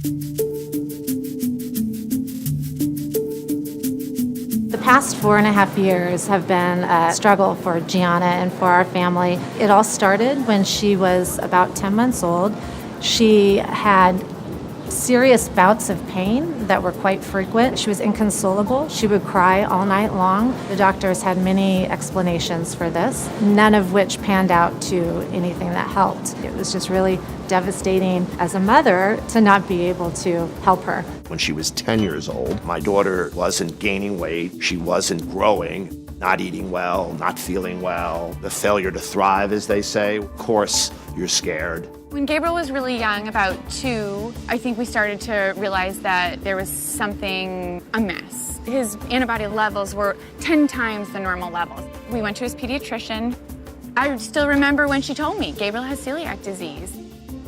The past 4.5 years have been a struggle for Gianna and for our family. It all started when she was about 10 months old. She had serious bouts of pain that were quite frequent. She was inconsolable. She would cry all night long. The doctors had many explanations for this, none of which panned out to anything that helped. It was just really devastating as a mother to not be able to help her. When she was 10 years old, my daughter wasn't gaining weight, she wasn't growing, not eating well, not feeling well, the failure to thrive, as they say. Of course, you're scared. When Gabriel was really young, about 2, I think we started to realize that there was something amiss. His antibody levels were 10 times the normal levels. We went to his pediatrician. I still remember when she told me, Gabriel has celiac disease.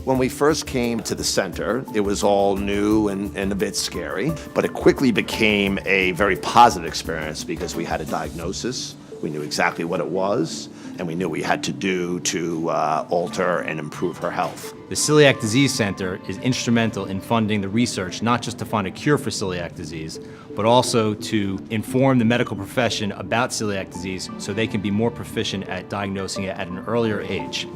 When we first came to the center, it was all new and a bit scary, but it quickly became a very positive experience because we had a diagnosis, we knew exactly what it was, and we knew what we had to do to alter and improve her health. The Celiac Disease Center is instrumental in funding the research, not just to find a cure for celiac disease, but also to inform the medical profession about celiac disease so they can be more proficient at diagnosing it at an earlier age.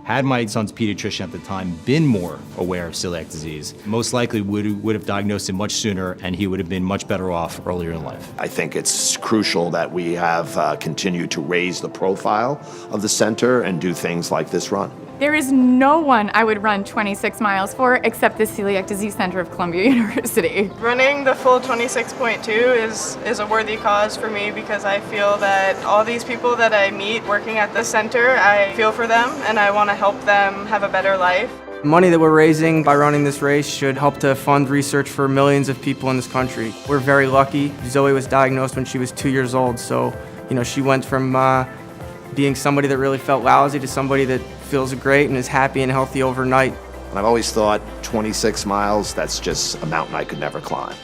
Had my son's pediatrician at the time been more aware of celiac disease, most likely would have diagnosed him much sooner and he would have been much better off earlier in life. I think it's crucial that we have continued to raise the profile of the center and do things like this run. There is no one I would run 26 miles for except the Celiac Disease Center of Columbia University. Running the full 26.2 is a worthy cause for me because I feel that all these people that I meet working at the center, I feel for them and I want to help them have a better life. Money that we're raising by running this race should help to fund research for millions of people in this country. We're very lucky. Zoe was diagnosed when she was 2 years old, so she went from being somebody that really felt lousy to somebody that feels great and is happy and healthy overnight. And I've always thought 26 miles, that's just a mountain I could never climb.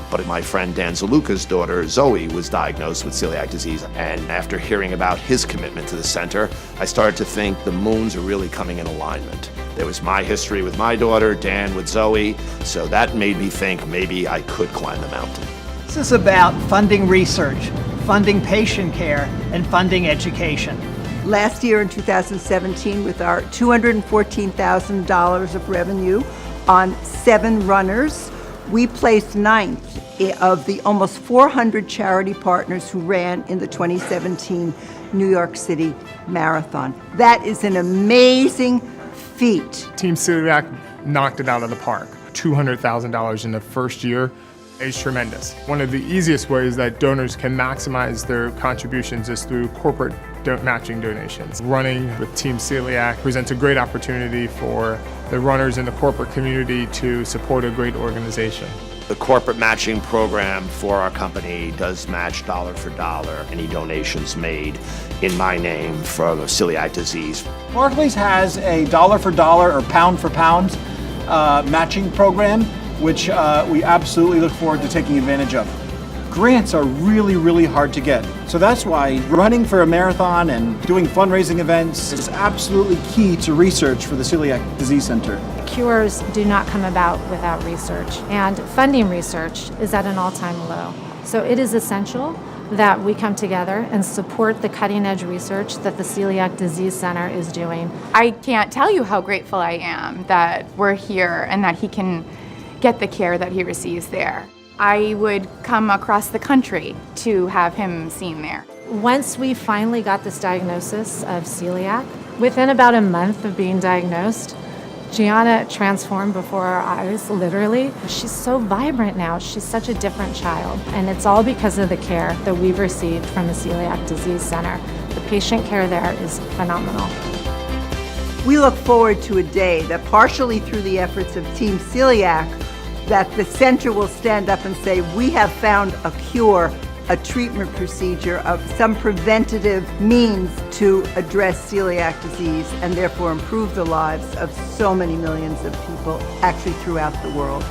But my friend Dan ZILUCA's daughter, Zoe, was diagnosed with celiac disease. And after hearing about his commitment to the center, I started to think the moons are really coming in alignment. There was my history with my daughter, Dan with Zoe, so that made me think maybe I could climb the mountain. This is about funding research, funding patient care, and funding education. Last year in 2017, with our $214,000 of revenue on 7 runners, we placed 9th of the almost 400 charity partners who ran in the 2017 New York City Marathon. That is an amazing feat. Team Celiac knocked it out of the park. $200,000 in the first year is tremendous. One of the easiest ways that donors can maximize their contributions is through corporate matching donations. Running with Team Celiac presents a great opportunity for the runners in the corporate community to support a great organization. The corporate matching program for our company does match dollar for dollar any donations made in my name for celiac disease. Barclays has a dollar for dollar or pound for pound matching program, which we absolutely look forward to taking advantage of. Grants are really, really hard to get. So that's why running for a marathon and doing fundraising events is absolutely key to research for the Celiac Disease Center. Cures do not come about without research, and funding research is at an all-time low. So it is essential that we come together and support the cutting-edge research that the Celiac Disease Center is doing. I can't tell you how grateful I am that we're here and that he can get the care that he receives there. I would come across the country to have him seen there. Once we finally got this diagnosis of celiac, within about a month of being diagnosed, Gianna transformed before our eyes, literally. She's so vibrant now. She's such a different child. And it's all because of the care that we've received from the Celiac Disease Center. The patient care there is phenomenal. We look forward to a day that partially through the efforts of Team Celiac, that the center will stand up and say, we have found a cure, a treatment procedure, of some preventative means to address celiac disease and therefore improve the lives of so many millions of people actually throughout the world.